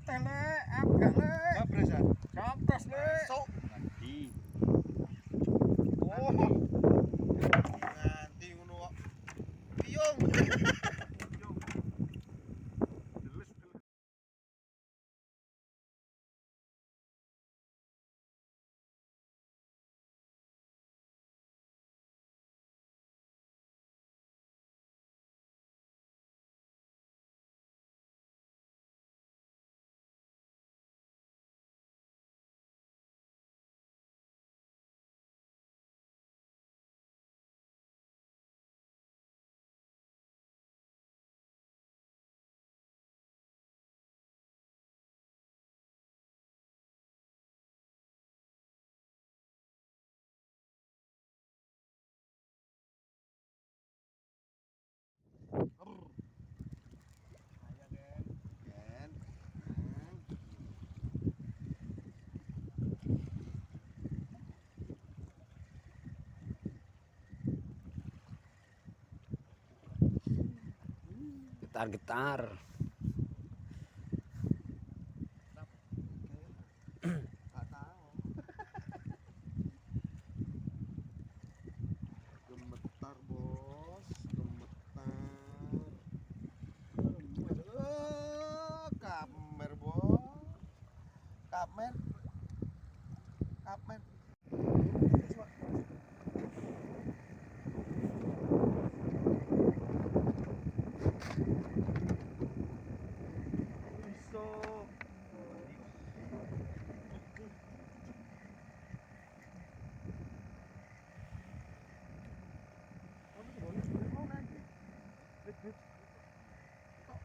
tele, agak le. Gabres ya? Gabres le. Sok. Nanti. Oh. Nganti ngono kok. Piyung. Getar-getar. Gak tahu. Gemetar, Bos. Gemetar. Kamer, Bos. Kamer. Kamer.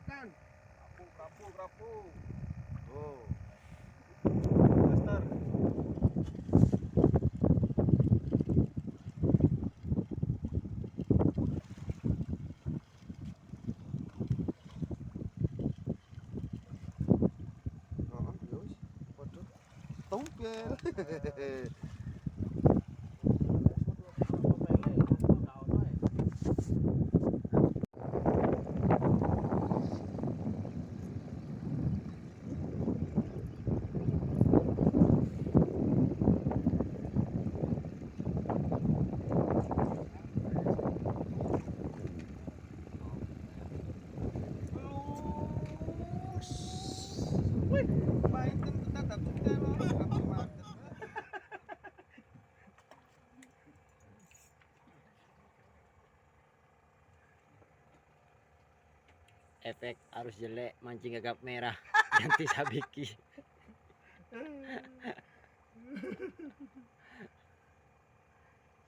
Kan? Rapu. Oh. Master. Oh, yos. Waduh. Tompel. Wih, paiten kita dapat kalau kamu mandet. Efek arus jelek mancing gagap merah. Ganti sabiki.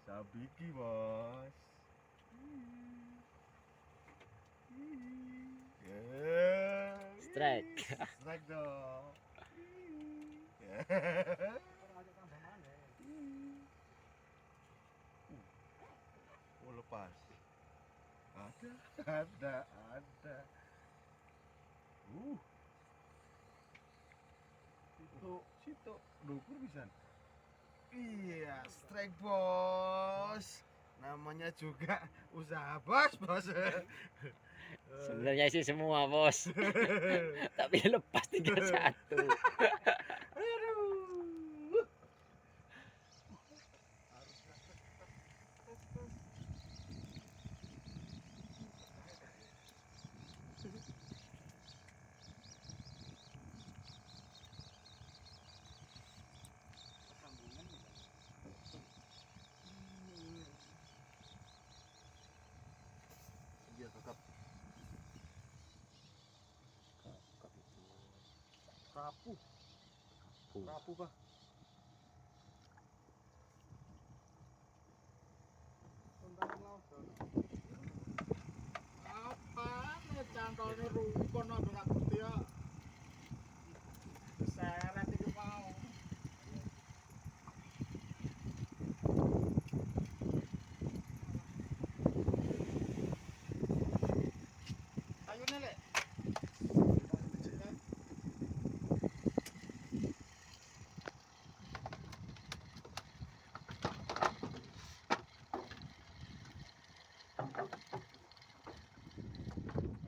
Sabiki, Bos. Strike. Strike dong. Oh, lepas. Ada. Situ dukur bisa. Iya, strike, Bos. Namanya juga usaha bos. Sebenarnya sih semua, Bos. Tapi lepas 31. Aduh. Dia tetap rapuh. Rapuh, Pak. Apa nih cangkolnya rukun nggak ngerti ya. Seret itu mau. Ayo Lek.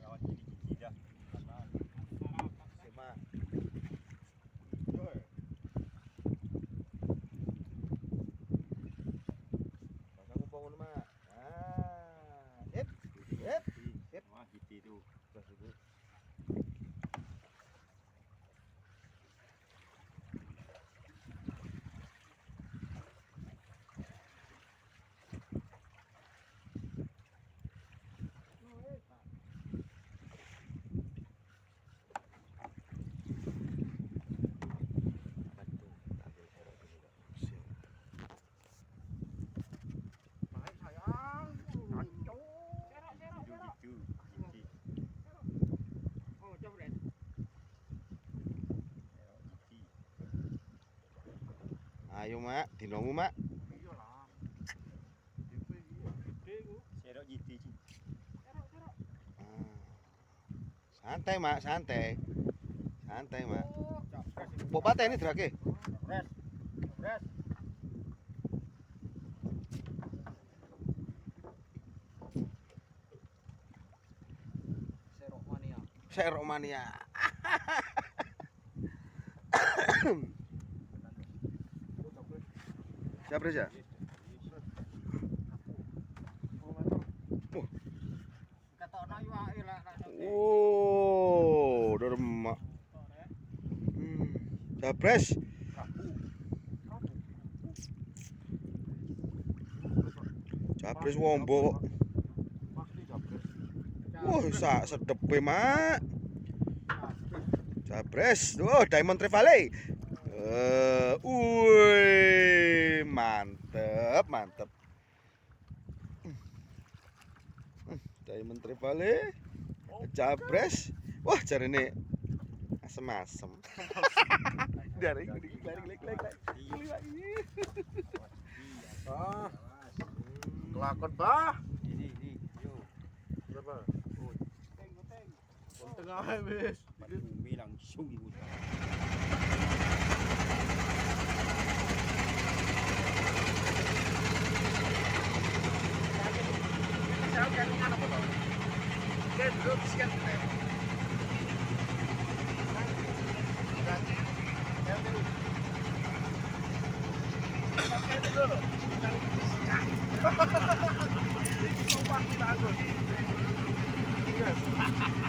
Lewat gigi dah. Karena Mak, dinomu, Mak. Iya lah. DP iya gede ku. Serok jiti. Ah. Santai, Mak, santai. Santai, Mak. Capres ini. Mbok pateni drake. Capres. Capres. Serok mania. Serok mania. Capres ya? Ketokno yo ae lah. Oh, dermak. Capres. Capres wombo. Pasti capres. Wah, sak sedepe, Mak. Capres. Oh, Diamond Trevally. Mantep, mantep. Diamond Trevally. Capres. Wah, jarene asem-asem. Dari Ah. Kelakon, Bah. Ini, yo. Berapa? Tengah ae wis. Bumi langsung ibu. Yes.